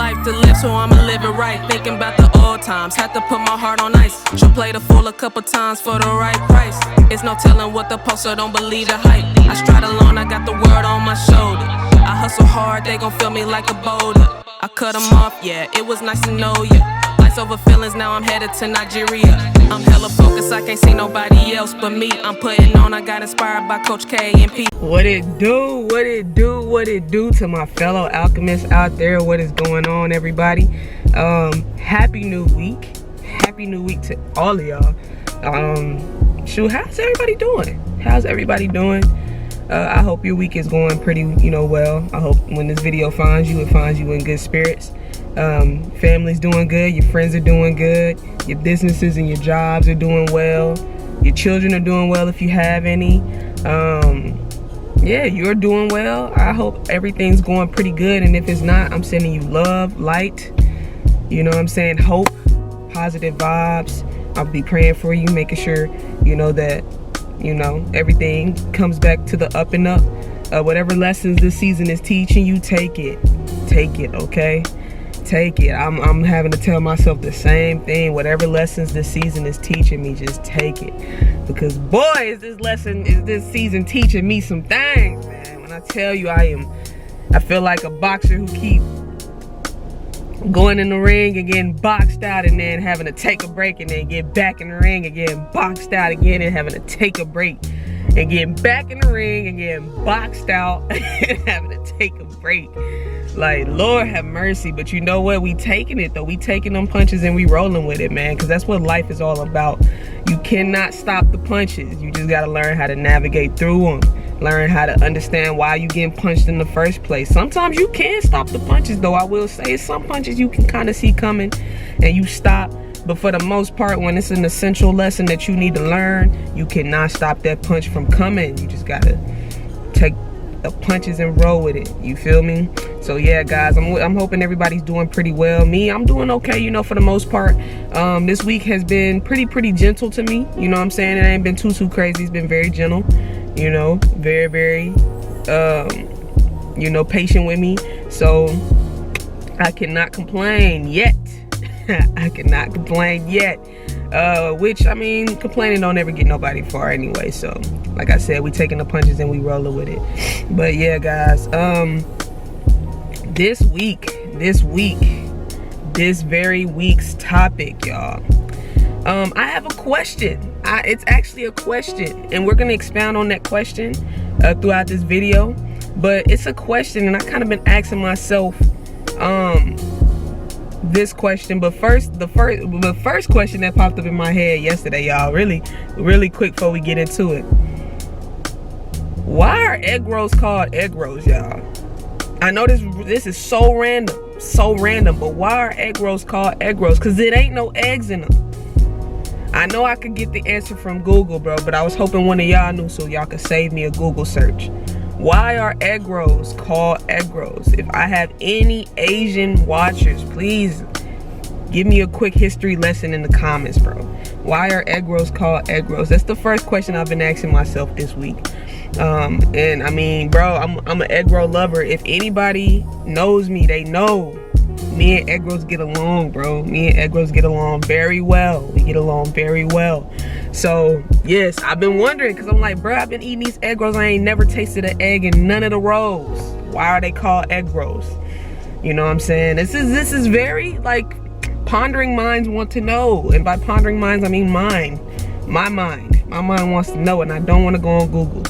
life to live, so I'ma live it right. Thinking about the old times, had to put my heart on ice. She'll play the fool a couple times for the right price. It's no telling what the poster don't believe the hype. I stride alone, I got the world on my shoulder. I hustle hard, they gon' feel me like a boulder. I cut them off, yeah, it was nice to know ya. Lights over feelings, now I'm headed to Nigeria. I'm hella focused, I can't see nobody else but me. I'm putting on, I got inspired by Coach K and P. What it do, what it do, what it do to my fellow alchemists out there? What is going on, everybody? Happy new week. Happy new week to all of y'all. Shoot, how's everybody doing? How's everybody doing? I hope your week is going pretty, well. I hope when this video finds you, it finds you in good spirits. Family's doing good, your friends are doing good, your businesses and your jobs are doing well, your children are doing well if you have any. Yeah, you're doing well. I hope everything's going pretty good, and if it's not, I'm sending you love, light, you know what I'm saying, hope, positive vibes. I'll be praying for you, making sure that everything comes back to the up and up. Whatever lessons this season is teaching you, take it, okay? Take it. I'm having to tell myself the same thing. Whatever lessons this season is teaching me, just take it, because boy, is this season teaching me some things, man. When I tell you, I feel like a boxer who keep going in the ring and getting boxed out, and then having to take a break, and then get back in the ring and getting boxed out again, and having to take a break and getting back in the ring and getting boxed out and having to take a break. Like, Lord have mercy. But you know what? We taking it though. We taking them punches and we rolling with it, man, because that's what life is all about. You cannot stop the punches. You just got to learn how to navigate through them. Learn how to understand why you getting punched in the first place. Sometimes you can stop the punches though. I will say some punches you can kind of see coming and you stop. But for the most part, when it's an essential lesson that you need to learn, you cannot stop that punch from coming. You just gotta take the punches and roll with it. You feel me? So yeah, guys, I'm hoping everybody's doing pretty well. Me, I'm doing okay, for the most part. This week has been pretty gentle to me. You know what I'm saying? It ain't been too crazy. It's been very gentle. Very, very, patient with me. So I cannot complain yet. I cannot complain yet. Which, I mean, complaining don't ever get nobody far anyway. So, like I said, we taking the punches and we rolling with it. But yeah, guys, this very week's topic, y'all. I have a question. It's actually a question, and we're gonna expound on that question throughout this video. But it's a question, and I kind of been asking myself this question. But the first question that popped up in my head yesterday, y'all, really quick before we get into it. Why are egg rolls called egg rolls, y'all? I know this is so random, but why are egg rolls called egg rolls? Because it ain't no eggs in them. I know I could get the answer from Google, bro, but I was hoping one of y'all knew so y'all could save me a Google search. Why are egg rolls called egg rolls? If I have any Asian watchers, please give me a quick history lesson in the comments, bro. Why are egg rolls called egg rolls? That's the first question I've been asking myself this week. And I mean, bro, I'm an egg roll lover. If anybody knows me, they know me and egg rolls get along, bro. Me and egg rolls get along very well. We get along very well. So yes, I've been wondering, because I'm like, bro, I've been eating these egg rolls. I ain't never tasted an egg in none of the rolls. Why are they called egg rolls? You know what I'm saying? This is very, like, pondering minds want to know. And by pondering minds, I mean mine. My mind wants to know, and I don't want to go on Google.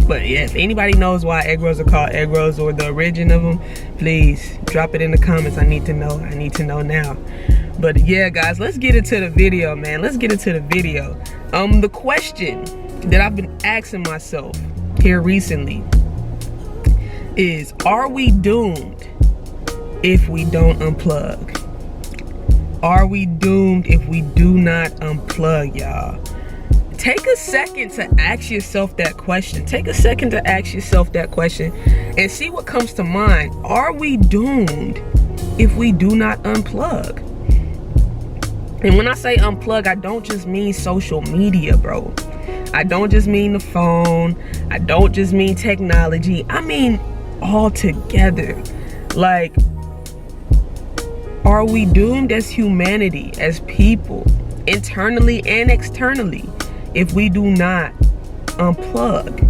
But yeah, if anybody knows why egg rolls are called egg rolls, or the origin of them, please drop it in the comments. I need to know. I need to know now. But yeah, guys, let's get into the video, man. Let's get into the video. The question that I've been asking myself here recently is, are we doomed if we don't unplug? Are we doomed if we do not unplug, y'all? Take a second to ask yourself that question. Take a second to ask yourself that question and see what comes to mind. Are we doomed if we do not unplug? And when I say unplug, I don't just mean social media, bro. I don't just mean the phone. I don't just mean technology. I mean all together. Like, are we doomed as humanity, as people, internally and externally, if we do not unplug?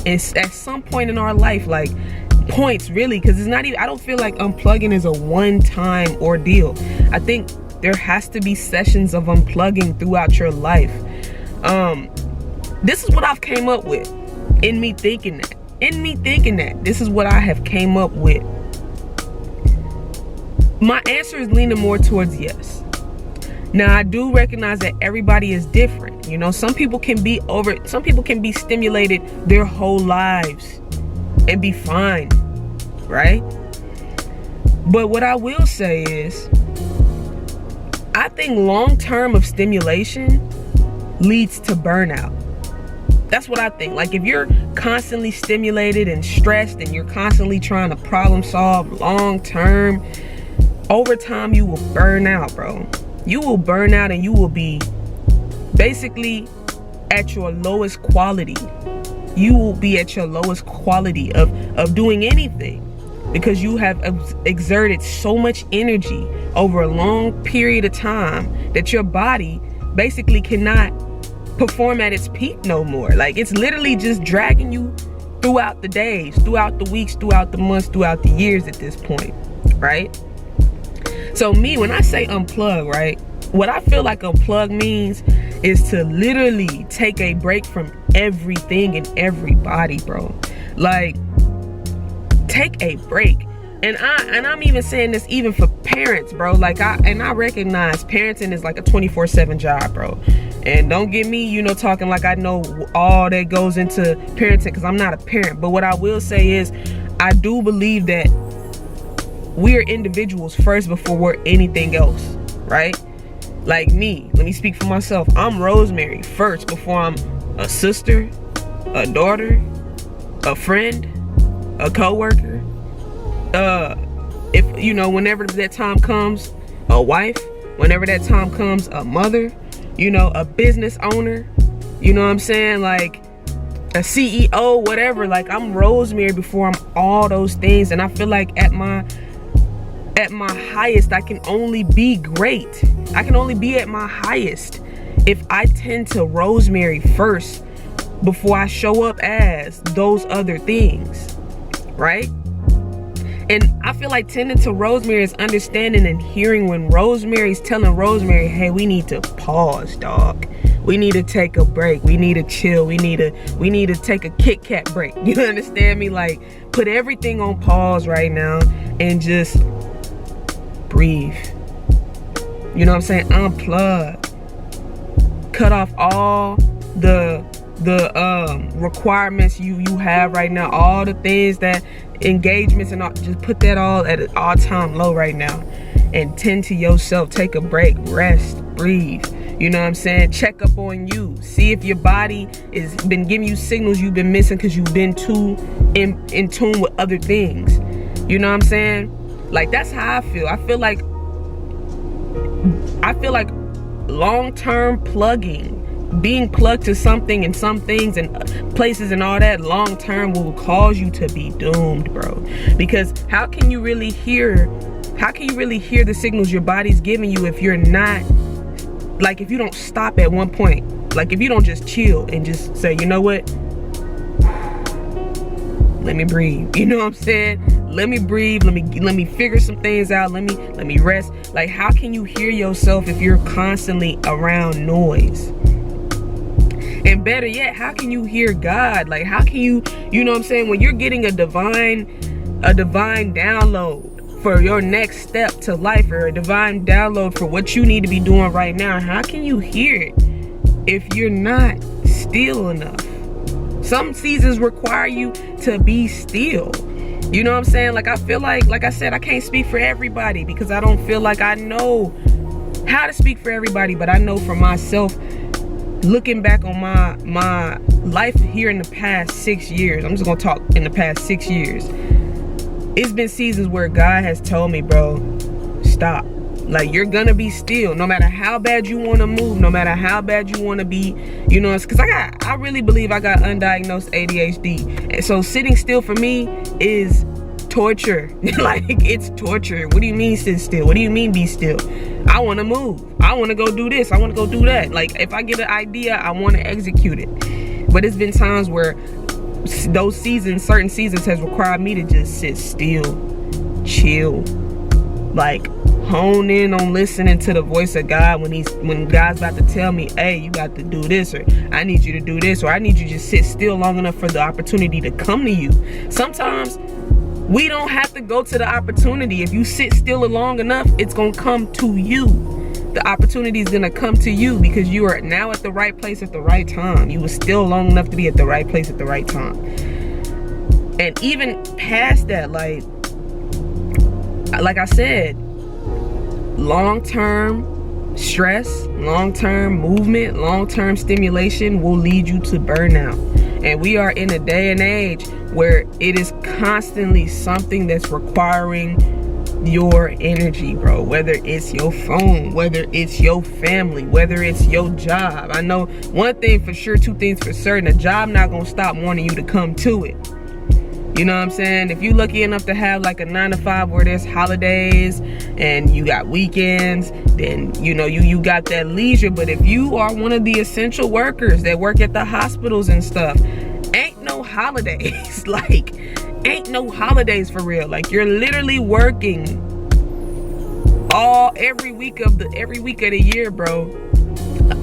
It's at some point in our life, like points really, because it's not even, I don't feel like unplugging is a one-time ordeal. I think there has to be sessions of unplugging throughout your life. This is what I've came up with in me thinking that. This is what I have came up with. My answer is leaning more towards yes. Now, I do recognize that everybody is different. You know, some people can be stimulated their whole lives and be fine, right? But what I will say is, I think long-term of stimulation leads to burnout. That's what I think. Like, if you're constantly stimulated and stressed and you're constantly trying to problem solve long-term, over time you will burn out, bro. You will burn out and you will be basically at your lowest quality. You will be at your lowest quality of doing anything, because you have exerted so much energy over a long period of time that your body basically cannot perform at its peak no more. Like, it's literally just dragging you throughout the days, throughout the weeks, throughout the months, throughout the years at this point, right? So me, when I say unplug, right, what I feel like unplug means is to literally take a break from everything and everybody, bro. Like, take a break. And I'm even saying this even for parents, bro. Like, I recognize parenting is like a 24/7 job, bro. And don't get me, you know, talking like I know all that goes into parenting, because I'm not a parent. But what I will say is, I do believe that we're individuals first before we're anything else, right? Like me, let me speak for myself. I'm Rosemary first before I'm a sister, a daughter, a friend, a co-worker. If, you know, whenever that time comes, a wife. Whenever that time comes, a mother. You know, a business owner. You know what I'm saying? Like, a CEO, whatever. Like, I'm Rosemary before I'm all those things. And I feel like at my highest, I can only be great. I can only be at my highest if I tend to Rosemary first before I show up as those other things, right? And I feel like tending to Rosemary is understanding and hearing when Rosemary's telling Rosemary, hey, we need to pause, dog. We need to take a break. We need to chill. We need to take a Kit Kat break. You understand me? Like, put everything on pause right now and just breathe. You know what I'm saying? Unplug. Cut off all the requirements you have right now, all the things that engagements and all, just put that all at an all-time low right now and tend to yourself. Take a break, rest, breathe. You know what I'm saying? Check up on you. See if your body is been giving you signals you've been missing because you've been too in tune with other things. You know what I'm saying? Like, that's how I feel. I feel like long-term plugging, being plugged to something and some things and places and all that long-term will cause you to be doomed, bro. Because how can you really hear the signals your body's giving you if you're not, like, if you don't stop at one point? Like, if you don't just chill and just say, you know what, let me breathe. You know what I'm saying? Let me breathe. Let me figure some things out. Let me rest. Like, how can you hear yourself if you're constantly around noise? And better yet, how can you hear God? Like, how can you know what I'm saying, when you're getting a divine download for your next step to life, or a divine download for what you need to be doing right now, how can you hear it if you're not still enough? Some seasons require you to be still. You know what I'm saying? Like, I feel like I said, I can't speak for everybody because I don't feel like I know how to speak for everybody, but I know for myself, looking back on my life here in the past 6 years, I'm just gonna talk in the past 6 years, it's been seasons where God has told me, bro, stop. Like, you're gonna be still, no matter how bad you want to move, no matter how bad you want to be. You know, it's because I really believe I got undiagnosed ADHD, and so sitting still for me is torture. Like, it's torture. What do you mean sit still? What do you mean be still? I want to move. I want to go do this. I want to go do that. Like, if I get an idea, I want to execute it. But it's been times where those seasons, certain seasons, has required me to just sit still, chill, like hone in on listening to the voice of God when God's about to tell me, hey, you got to do this, or I need you to do this, or I need you to just sit still long enough for the opportunity to come to you. Sometimes we don't have to go to the opportunity. If you sit still long enough, it's gonna come to you. The opportunity is gonna come to you because you are now at the right place at the right time. You were still long enough to be at the right place at the right time. And even past that, like I said, long-term stress, long-term movement, long-term stimulation will lead you to burnout. And we are in a day and age where it is constantly something that's requiring your energy, bro. Whether it's your phone, whether it's your family, whether it's your job. I know one thing for sure, two things for certain: a job not gonna stop wanting you to come to it. You know what I'm saying? If you're lucky enough to have like a 9 to 5 where there's holidays and you got weekends, then you know you got that leisure. But if you are one of the essential workers that work at the hospitals and stuff, ain't no holidays. Like, ain't no holidays for real. Like, you're literally working every week of the year, bro.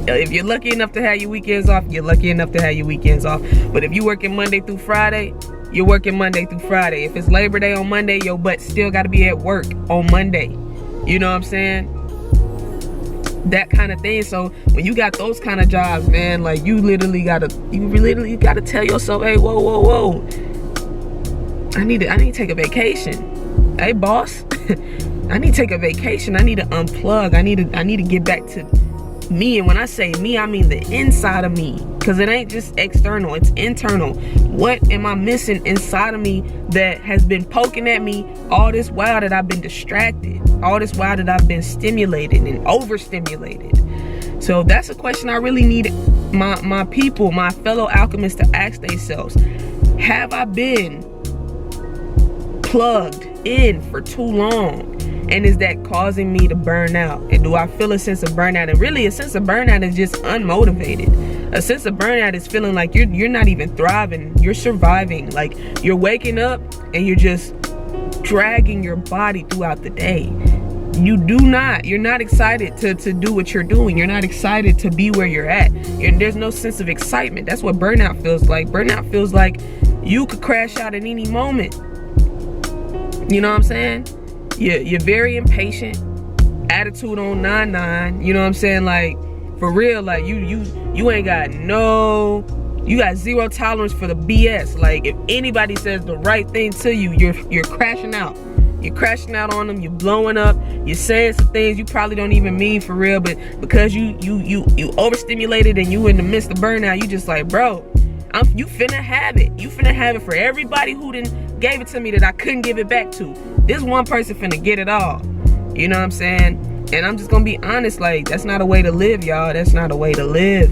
If you're lucky enough to have your weekends off, you're lucky enough to have your weekends off. But if you're working Monday through Friday, you're working Monday through Friday. If it's Labor Day on Monday, your butt still got to be at work on Monday. You know what I'm saying? That kind of thing. So when you got those kind of jobs, man, like, you literally gotta tell yourself, hey, whoa, I need to take a vacation. Hey, boss, I need to take a vacation. I need to unplug. I need to get back to me. And when I say me, I mean the inside of me, because it ain't just external, it's internal. What am I missing inside of me that has been poking at me all this while that I've been distracted, all this while that I've been stimulated and overstimulated? So that's a question I really need my people, my fellow alchemists, to ask themselves. Have I been plugged in for too long? And is that causing me to burn out? And do I feel a sense of burnout? And really, a sense of burnout is just unmotivated. A sense of burnout is feeling like you're not even thriving. You're surviving. Like, you're waking up and you're just dragging your body throughout the day. You're not excited to do what you're doing. You're not excited to be where you're at. There's no sense of excitement. That's what burnout feels like. Burnout feels like you could crash out at any moment. You know what I'm saying? You're very impatient, attitude on 9-9, you know what I'm saying? Like, for real, like, you ain't got you got zero tolerance for the BS. Like, if anybody says the right thing to you, you're crashing out. You're crashing out on them, you're blowing up, you're saying some things you probably don't even mean for real, but because you overstimulated and you in the midst of burnout, you just like, bro, you finna have it. You finna have it for everybody who didn't gave it to me that I couldn't give it back to. This one person finna get it all. You know what I'm saying? And I'm just gonna be honest, like, that's not a way to live, y'all. That's not a way to live.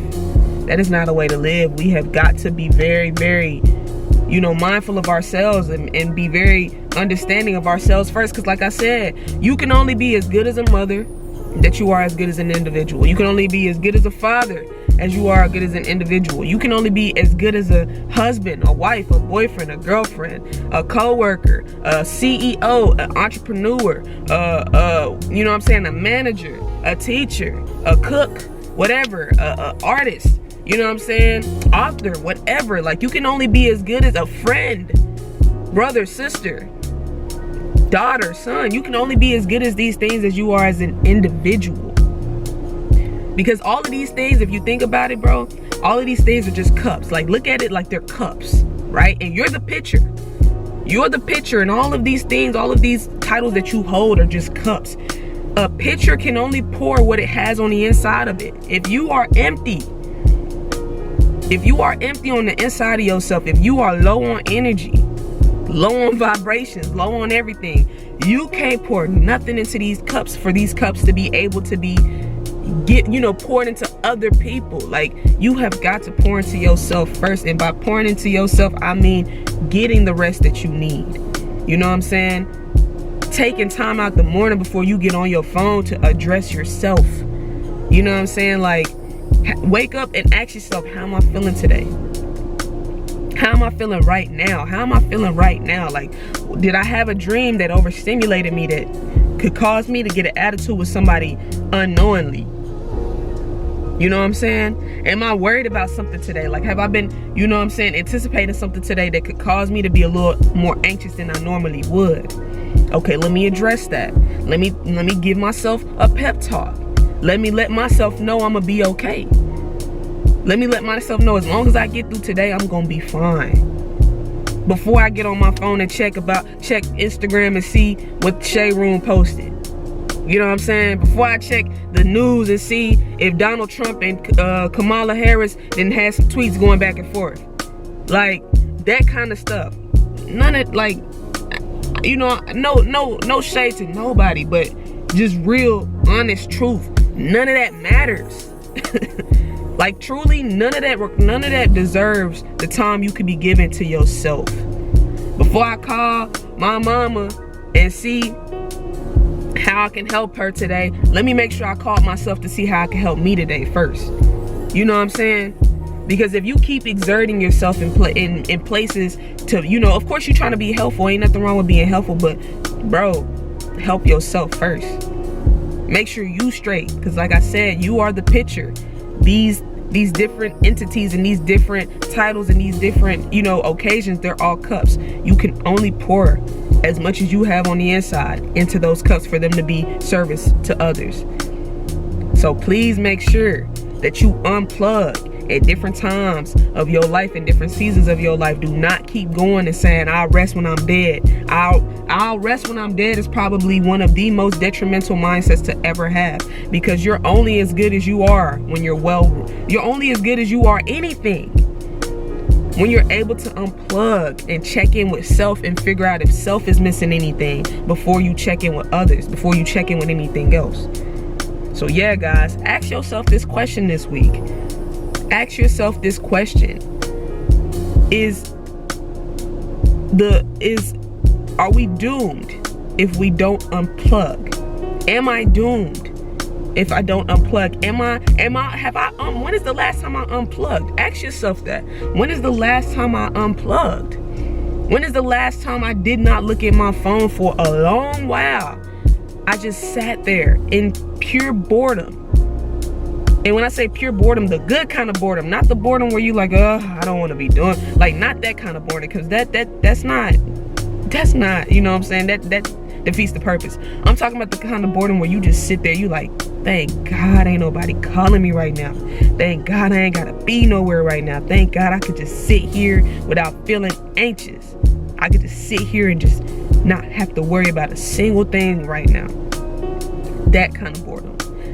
That is not a way to live. We have got to be very, very, mindful of ourselves and be very understanding of ourselves first. Because like I said, you can only be as good as a mother that you are as good as an individual. You can only be as good as a father as you are good as an individual. You can only be as good as a husband, a wife, a boyfriend, a girlfriend, a co-worker, a CEO, an entrepreneur, you know what I'm saying, a manager, a teacher, a cook, whatever, a artist, you know what I'm saying, author, whatever. Like, you can only be as good as a friend, brother, sister, daughter, son. You can only be as good as these things as you are as an individual. Because all of these things, if you think about it, bro, all of these things are just cups. Like, look at it like they're cups, right? And you're the pitcher. You're the pitcher, and all of these things, all of these titles that you hold are just cups. A pitcher can only pour what it has on the inside of it. If you are empty on the inside of yourself, if you are low on energy, low on vibrations, low on everything, you can't pour nothing into these cups for these cups to be able to be poured into other people. Like, you have got to pour into yourself first, and by pouring into yourself, I mean getting the rest that you need. You know what I'm saying? Taking time out the morning before you get on your phone to address yourself. You know what I'm saying? Like, wake up and ask yourself, how am I feeling today? How am I feeling right now? How am I feeling right now? Like, did I have a dream that overstimulated me that could cause me to get an attitude with somebody unknowingly? You know what I'm saying? Am I worried about something today? Like, have I been, you know what I'm saying, anticipating something today that could cause me to be a little more anxious than I normally would? Okay, let me address that. Let me give myself a pep talk. Let me let myself know I'm gonna be okay. Let me let myself know as long as I get through today, I'm gonna be fine. Before I get on my phone and check Instagram and see what Shade Room posted. You know what I'm saying? Before I check the news and see if Donald Trump and Kamala Harris then had some tweets going back and forth. Like, that kind of stuff. None of, like, you know, no shade to nobody, but just real, honest truth. None of that matters. Like, truly, none of that deserves the time you could be giving to yourself. Before I call my mama and see how I can help her today, let me make sure I call myself to see how I can help me today first. You know what I'm saying? Because if you keep exerting yourself in places to, you know, of course you're trying to be helpful. Ain't nothing wrong with being helpful, but bro, help yourself first. Make sure you straight, because like I said, you are the picture. These different entities and these different titles and these different, you know, occasions, they're all cups. You can only pour as much as you have on the inside into those cups for them to be service to others. So please make sure that you unplug at different times of your life and different seasons of your life. Do not keep going and saying, I'll rest when I'm dead. I'll rest when I'm dead is probably one of the most detrimental mindsets to ever have, because you're only as good as you are when you're you're only as good as you are anything. When you're able to unplug and check in with self and figure out if self is missing anything before you check in with others, before you check in with anything else. So yeah, guys, ask yourself this question this week. Ask yourself this question. Are we doomed if we don't unplug? Am I doomed if I don't unplug? When is the last time I unplugged? Ask yourself that. When is the last time I unplugged? When is the last time I did not look at my phone for a long while? I just sat there in pure boredom. And when I say pure boredom, the good kind of boredom, not the boredom where you like, I don't want to be doing, like, not that kind of boredom, because that's not, you know what I'm saying, that defeats the purpose. I'm talking about the kind of boredom where you just sit there, you like, thank God ain't nobody calling me right now. Thank God I ain't gotta be nowhere right now. Thank God I could just sit here without feeling anxious. I could just sit here and just not have to worry about a single thing right now. That kind of boredom.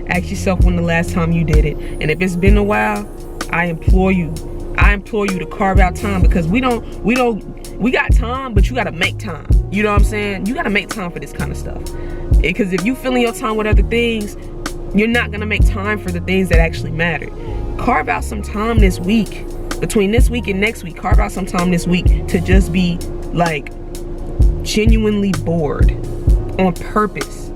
Ask yourself when the last time you did it. And if it's been a while, I implore you to carve out time, because we got time, but you got to make time. You know what I'm saying? You got to make time for this kind of stuff. Because if you filling your time with other things, you're not going to make time for the things that actually matter. Carve out some time this week, between this week and next week. Carve out some time this week to just be like genuinely bored on purpose.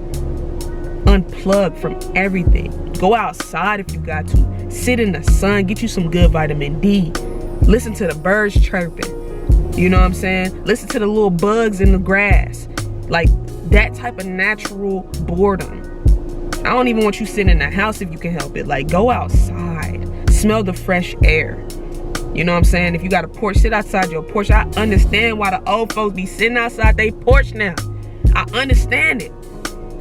Unplug from everything. Go outside if you got to. Sit in the sun. Get you some good vitamin D. Listen to the birds chirping. You know what I'm saying? Listen to the little bugs in the grass. Like, that type of natural boredom. I don't even want you sitting in the house if you can help it. Like, go outside. Smell the fresh air. You know what I'm saying? If you got a porch, sit outside your porch. I understand why the old folks be sitting outside their porch now. I understand it.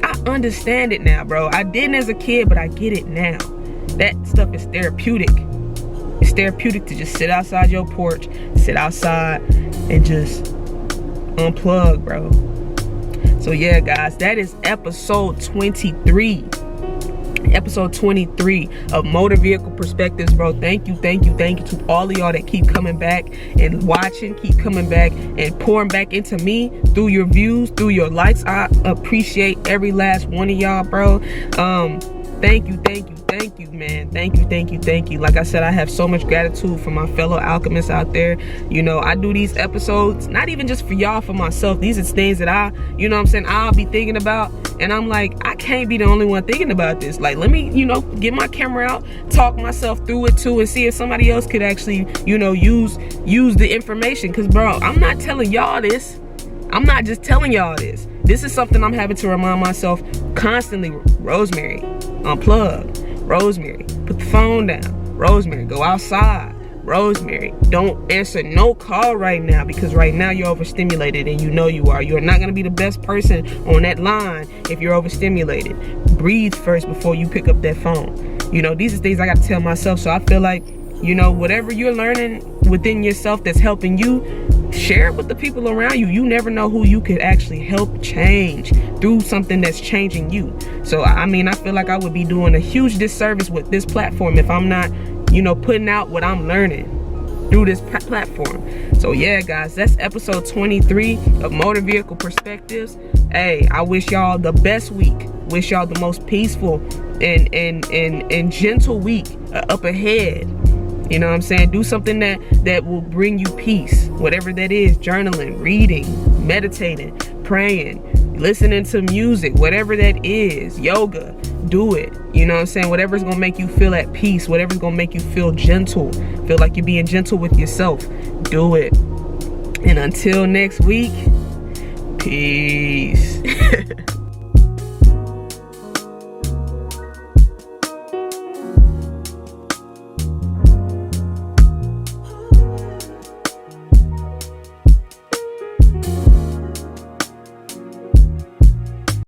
I understand it now, bro. I didn't as a kid, but I get it now. That stuff is therapeutic. It's therapeutic to just sit outside your porch, sit outside, and just unplug, bro. So yeah, guys, that is episode 23. Episode 23 of Motor Vehicle Perspectives, bro. Thank you to all of y'all that keep coming back and watching, keep coming back and pouring back into me through your views, through your likes. I appreciate every last one of y'all, bro. Thank you. thank you, man. Thank you. Like I said, I have so much gratitude for my fellow alchemists out there. You know, I do these episodes not even just for y'all, for myself. These are things that I, you know what I'm saying, I'll be thinking about, and I'm like, I can't be the only one thinking about this. Like, let me, you know, get my camera out, talk myself through it too, and see if somebody else could actually, you know, use the information. Because bro, I'm not telling y'all this. I'm not just telling y'all this. This is something I'm having to remind myself constantly. Rosemary, unplug. Rosemary, put the phone down. Rosemary, go outside. Rosemary, don't answer no call right now, because right now you're overstimulated, and you know you are. You're not going to be the best person on that line if you're overstimulated. Breathe first before you pick up that phone. You know, these are things I got to tell myself. So I feel like, you know, whatever you're learning within yourself that's helping you, share it with the people around you. You never know who you could actually help change through something that's changing you. So I mean, I feel like I would be doing a huge disservice with this platform if I'm not, you know, putting out what I'm learning through this platform. So yeah, guys, that's episode 23 of Motor Vehicle Perspectives. Hey, I wish y'all the best week. Wish y'all the most peaceful and gentle week up ahead. You know what I'm saying? Do something that will bring you peace, whatever that is. Journaling, reading, meditating, praying, listening to music, whatever that is. Yoga, do it. You know what I'm saying? Whatever's gonna make you feel at peace, whatever's gonna make you feel gentle, feel like you're being gentle with yourself, do it. And until next week, peace.